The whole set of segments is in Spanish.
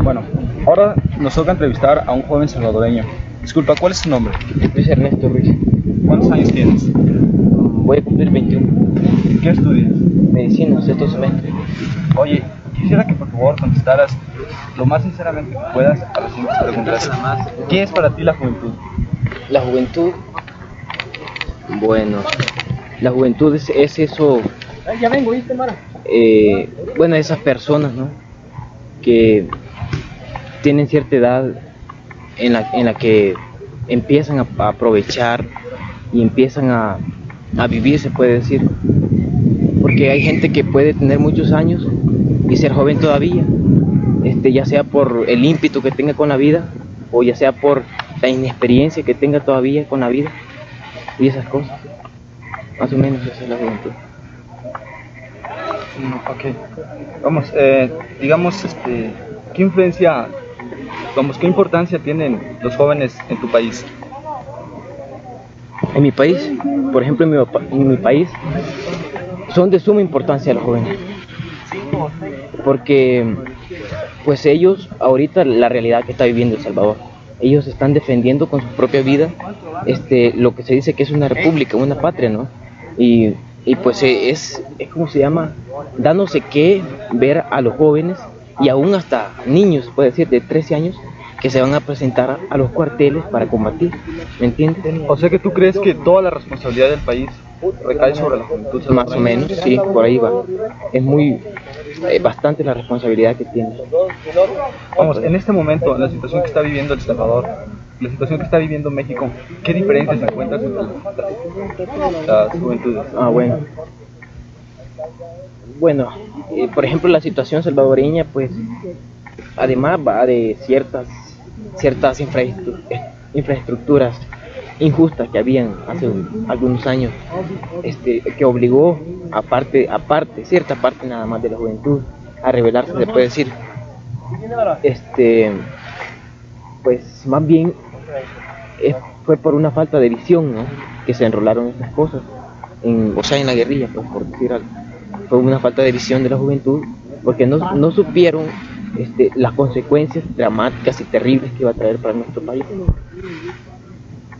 Bueno, ahora nos toca entrevistar a un joven salvadoreño. Disculpa, ¿cuál es su nombre? Luis Ernesto Ruiz. ¿Cuántos años tienes? Voy a cumplir 21. ¿Qué estudias? Medicina, sexto semestre. Oye, quisiera que por favor contestaras lo más sinceramente que puedas a las siguientes preguntas. ¿Qué es para ti la juventud? La juventud, bueno, la juventud es eso, Ya vengo, ¿viste, Mara? bueno, esas personas, ¿no? Que tienen cierta edad en la que empiezan a aprovechar y empiezan a vivir, se puede decir. Porque hay gente que puede tener muchos años y ser joven todavía, ya sea por el ímpetu que tenga con la vida o ya sea por la inexperiencia que tenga todavía con la vida y esas cosas. Más o menos esa es la juventud. Ok. Vamos, digamos, ¿qué influencia, qué importancia tienen los jóvenes en tu país? En mi país, por ejemplo, en mi país, son de suma importancia los jóvenes. Porque, pues ellos, ahorita la realidad que está viviendo El Salvador, ellos están defendiendo con su propia vida lo que se dice que es una república, una patria, ¿no? Y pues es como se llama, dándose que ver a los jóvenes y aún hasta niños, puede decir, de 13 años, que se van a presentar a los cuarteles para combatir, ¿me entiendes? O sea que tú crees que toda la responsabilidad del país recae sobre la juventud. Más o menos, sí, por ahí va. Es bastante la responsabilidad que tiene. Vamos, en este momento, en la situación que está viviendo El Salvador, la situación que está viviendo México, ¿qué diferencias encuentras entre las juventudes? Bueno, por ejemplo, la situación salvadoreña, pues, además va de ciertas infraestructuras injustas que habían hace algunos años, que obligó cierta parte nada más de la juventud a rebelarse, se puede decir. Pues más bien fue por una falta de visión, ¿no? Que se enrolaron estas cosas, en la guerrilla, pues, por decir algo. Fue una falta de visión de la juventud, porque no supieron las consecuencias dramáticas y terribles que iba a traer para nuestro país.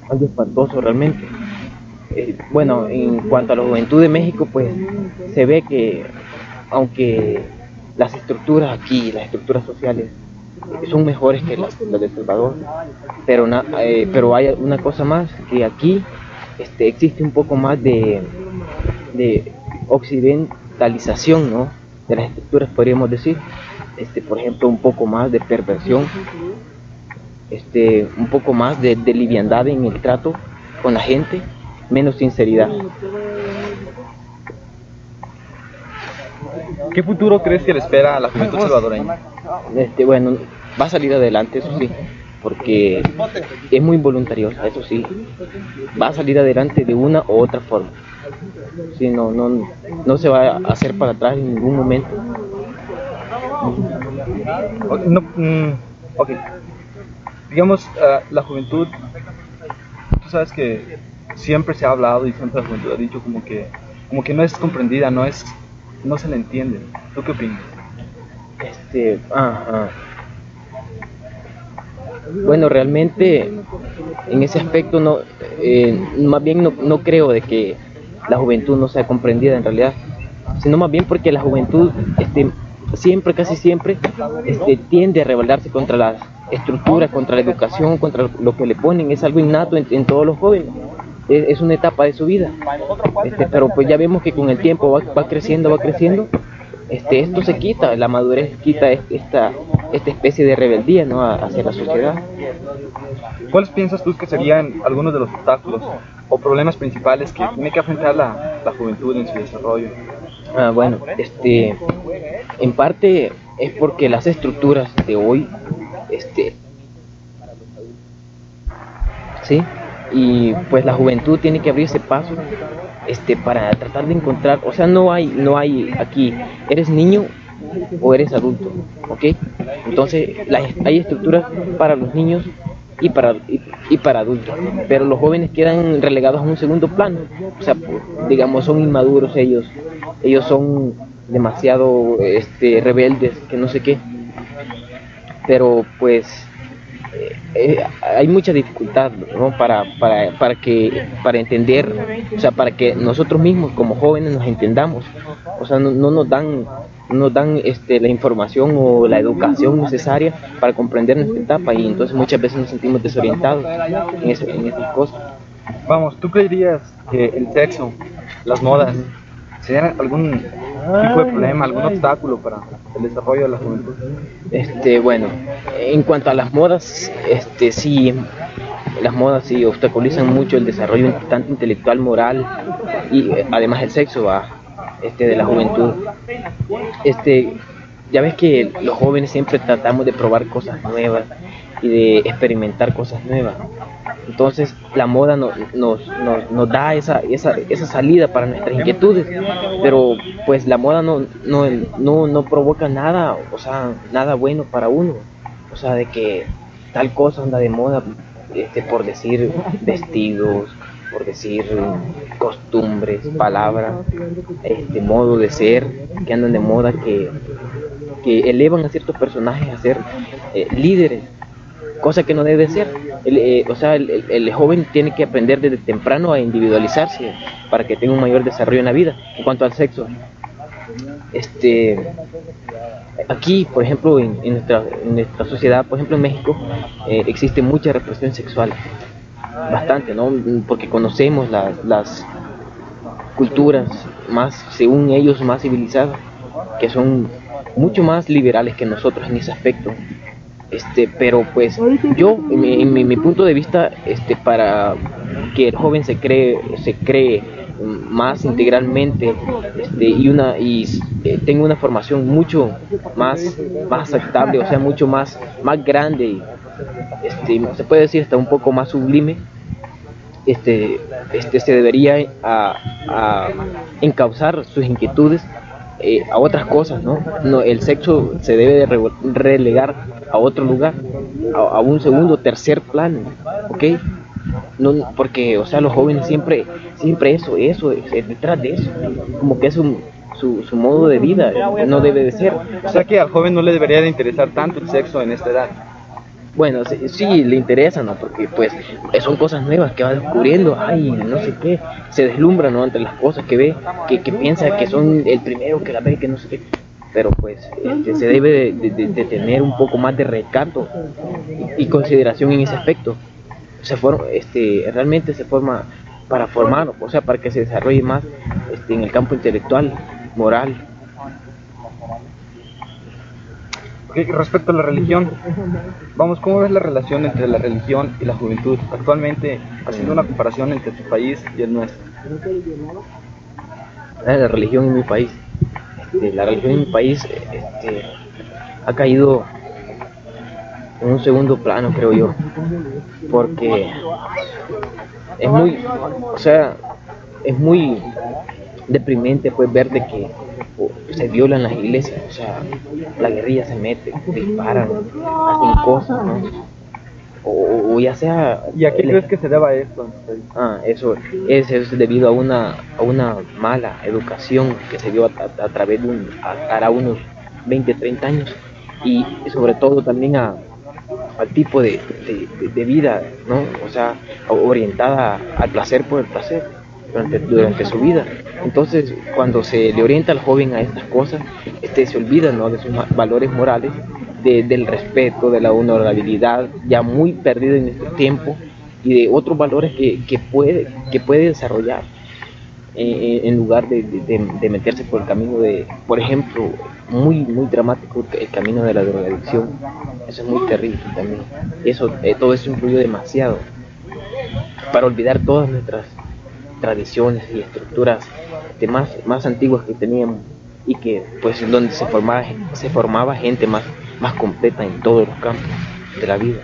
Algo espantoso realmente. Bueno, en cuanto a la juventud de México, pues se ve que aunque las estructuras aquí, las estructuras sociales, son mejores que las de El Salvador, pero hay una cosa más, que aquí existe un poco más de occidentalización, ¿no? De las estructuras, podríamos decir. Por ejemplo, un poco más de perversión, un poco más de liviandad en el trato con la gente, menos sinceridad. ¿Qué futuro crees que le espera a la juventud salvadoreña? Bueno, va a salir adelante, eso sí, porque es muy voluntariosa, eso sí. Va a salir adelante de una u otra forma. Sí, no se va a hacer para atrás en ningún momento. Ok. Digamos, la juventud, tú sabes que siempre se ha hablado y siempre la juventud ha dicho como que no es comprendida, no se le entiende. ¿Tú qué opinas? Bueno, realmente en ese aspecto más bien no creo de que la juventud no sea comprendida en realidad, sino más bien porque la juventud casi siempre tiende a rebelarse contra las estructuras, contra la educación, contra lo que le ponen. Es algo innato en todos los jóvenes, es una etapa de su vida, pero pues ya vemos que con el tiempo va creciendo, esto se quita, la madurez quita esta especie de rebeldía, ¿no? Hacia la sociedad. ¿Cuáles piensas tú que serían algunos de los obstáculos o problemas principales que tiene que enfrentar la juventud en su desarrollo? Bueno, en parte es porque las estructuras de hoy, sí, y pues la juventud tiene que abrirse paso, para tratar de encontrar, o sea, no hay aquí, eres niño o eres adulto, ¿ok? Entonces hay estructuras para los niños y para adultos, pero los jóvenes quedan relegados a un segundo plano, o sea, digamos, son inmaduros ellos son demasiado rebeldes, que no sé qué. pero pues hay mucha dificultad, ¿no? Para entender, o sea, para que nosotros mismos como jóvenes nos entendamos, o sea, no nos dan la información o la educación necesaria para comprender nuestra etapa, y entonces muchas veces nos sentimos desorientados en esas cosas. Vamos, ¿tú creerías que el sexo, las modas, serían algún tipo de problema, algún obstáculo para el desarrollo de la juventud? Bueno, en cuanto a las modas, sí, las modas sí obstaculizan mucho el desarrollo tanto intelectual, moral y además el sexo de la juventud. Ya ves que los jóvenes siempre tratamos de probar cosas nuevas y de experimentar cosas nuevas. Entonces la moda nos da esa salida para nuestras inquietudes, pero pues la moda no provoca nada, o sea, nada bueno para uno. O sea, de que tal cosa anda de moda, por decir vestidos, por decir costumbres, palabras, modo de ser, que andan de moda, que elevan a ciertos personajes a ser líderes, cosa que no debe ser. El joven tiene que aprender desde temprano a individualizarse para que tenga un mayor desarrollo en la vida. En cuanto al sexo, aquí, por ejemplo, en nuestra sociedad, por ejemplo en México, existe mucha represión sexual, bastante, ¿no? Porque conocemos las culturas más, según ellos, más civilizadas, que son mucho más liberales que nosotros en ese aspecto. Pero pues yo, en mi punto de vista, para que el joven se cree más integralmente, y tenga una formación mucho más aceptable, o sea, mucho más grande, se puede decir hasta un poco más sublime, se debería a encauzar sus inquietudes a otras cosas, ¿no? El sexo se debe de relegar a otro lugar, a un segundo o tercer plano, ¿ok? No, porque, o sea, los jóvenes siempre eso es detrás de eso, como que es su modo de vida, no debe de ser. O sea que al joven no le debería de interesar tanto el sexo en esta edad. Bueno, sí le interesa, ¿no? Porque pues son cosas nuevas que va descubriendo, no sé qué, se deslumbra, ¿no? Ante las cosas que ve, que piensa que son el primero que la ve, que no sé qué. Pero pues se debe de tener un poco más de recato y consideración en ese aspecto. Realmente se forma para formar, o sea, para que se desarrolle más en el campo intelectual, moral. Respecto a la religión, vamos, ¿cómo ves la relación entre la religión y la juventud actualmente, haciendo una comparación entre tu país y el nuestro? La religión en mi país, ha caído en un segundo plano, creo yo, porque es muy deprimente pues ver de que se violan las iglesias, o sea, la guerrilla se mete, disparan, hacen cosas, ¿no? O ya sea... ¿Y a qué crees que se deba esto? Eso es debido a una mala educación que se dio a través de hará unos 20, 30 años, y sobre todo también al tipo de vida, ¿no? O sea, orientada al placer por el placer durante su vida. Entonces, cuando se le orienta al joven a estas cosas, se olvida, ¿no?, de sus valores morales, del respeto, de la honorabilidad, ya muy perdido en nuestro tiempo, y de otros valores que puede desarrollar en lugar de meterse por el camino por ejemplo, muy dramático, el camino de la drogadicción. Eso es muy terrible también. Todo eso influyó demasiado para olvidar todas nuestras tradiciones y estructuras más antiguas que teníamos, y que pues donde se formaba gente más completa en todos los campos de la vida.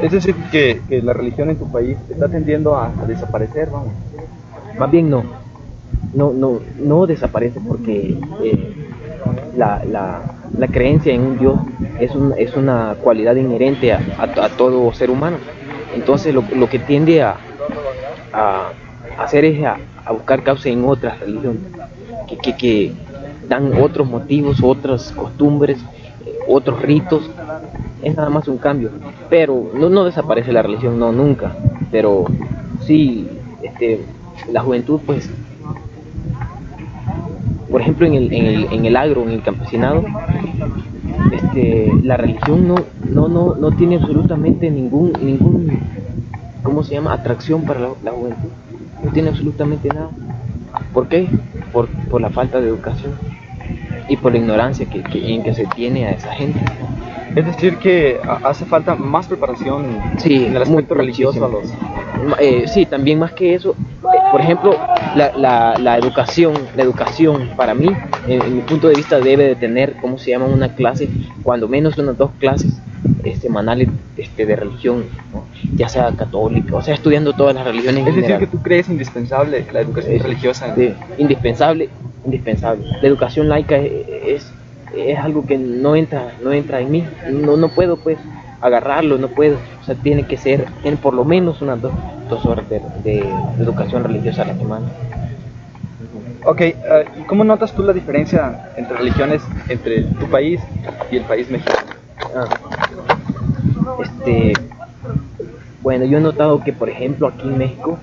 Es decir, que la religión en tu país está tendiendo a desaparecer, vamos. Más bien no desaparece, porque la creencia en un Dios es una cualidad inherente a todo ser humano. Entonces lo que tiende a hacer es a buscar causa en otras religiones que dan otros motivos, otras costumbres, otros ritos, es nada más un cambio, pero no desaparece la religión, no, nunca, pero sí, la juventud, pues, por ejemplo, en el agro, en el campesinado, la religión no tiene absolutamente ningún, ¿cómo se llama?, atracción para la juventud, no tiene absolutamente nada. ¿Por qué? Por la falta de educación y por la ignorancia en que se tiene a esa gente. Es decir, que hace falta más preparación Sí, en el aspecto religioso a los... sí, también más que eso, por ejemplo, la educación para mí, en mi punto de vista, debe de tener, ¿cómo se llama?, una clase, cuando menos unas 2 clases semanales de religión, ¿no? Ya sea católica, o sea, estudiando todas las religiones en Es decir, general. que tú crees indispensable la educación religiosa. Indispensable. La educación laica es algo que no entra en mí, no puedo pues agarrarlo, no puedo, o sea, tiene por lo menos unas 2 horas de educación religiosa a la semana. Ok, ¿y cómo notas tú la diferencia entre religiones entre tu país y el país mexicano? Bueno, yo he notado que, por ejemplo, aquí en México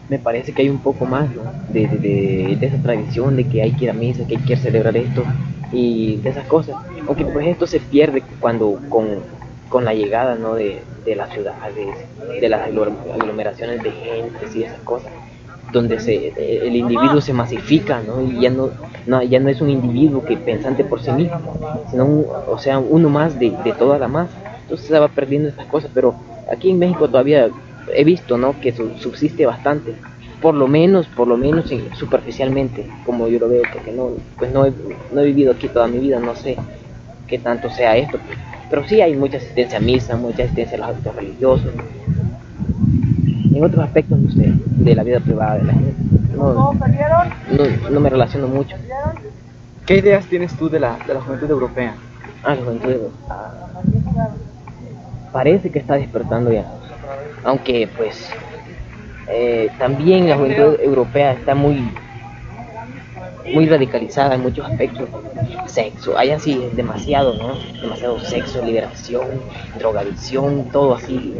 me parece que hay un poco más, ¿no?, de esa tradición de que hay que ir a misa, que hay que celebrar esto y de esas cosas. Aunque pues esto se pierde cuando con la llegada, ¿no?, de las ciudades, de las aglomeraciones de gente y esas cosas, donde el individuo se masifica, ¿no?, y ya no es un individuo que pensante por sí mismo, sino uno más de toda la masa. Entonces se va perdiendo esas cosas, pero aquí en México todavía he visto, ¿no?, que subsiste bastante, por lo menos superficialmente, como yo lo veo, porque no he vivido aquí toda mi vida, no sé qué tanto sea esto, pero sí hay mucha asistencia a misa, mucha asistencia a los actos religiosos. En otros aspectos, no sé, de la vida privada de la gente, no me relaciono mucho. ¿Qué ideas tienes tú de la juventud europea? La juventud parece que está despertando ya, aunque pues también la juventud europea está muy radicalizada en muchos aspectos. Sexo, hay así demasiado, ¿no? Demasiado sexo, liberación, drogadicción, todo así,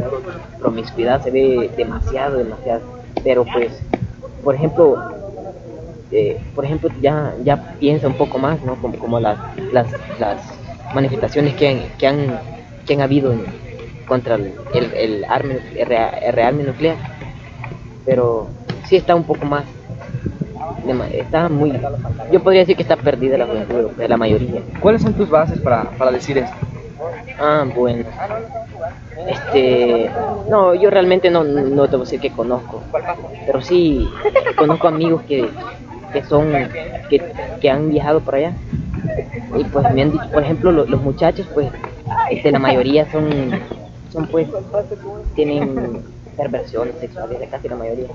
promiscuidad se ve demasiado, pero pues, por ejemplo, ya piensa un poco más, ¿no?, como las manifestaciones que han habido contra el rearme nuclear, pero sí está un poco más, yo podría decir que está perdida la juventud europea, la mayoría. ¿Cuáles son tus bases para decir esto? Bueno, no, yo realmente no te voy a decir que conozco, pero sí conozco amigos que han viajado por allá, y pues me han dicho, por ejemplo, los muchachos, pues, la mayoría son pues, tienen perversiones sexuales, de casi la mayoría,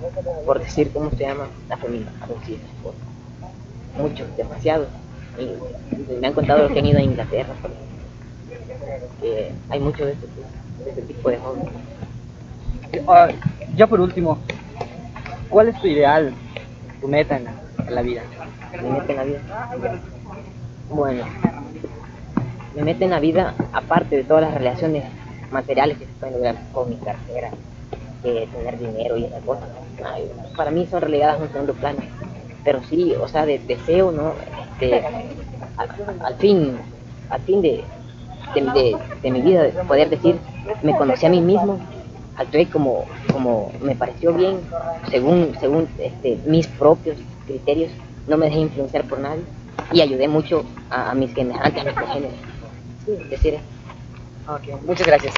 por decir, ¿cómo se llama?, afeminados, muchos, demasiados. Y me han contado que han ido a Inglaterra, que hay mucho de este tipo de jóvenes. Ya por último, ¿cuál es tu ideal, tu meta en la vida? Mi meta en la vida, bueno, mi meta en la vida, aparte de todas las relaciones materiales que se pueden lograr con mi cartera, tener dinero y esas cosas, para mí son relegadas a un segundo plano, pero sí, o sea, deseo, ¿no?, al fin de mi vida, poder decir, me conocí a mí mismo, actué como me pareció bien, según mis propios criterios, no me dejé influenciar por nadie y ayudé mucho a mis semejantes, a mis congéneres. Sí, decir eso. Ok, muchas gracias.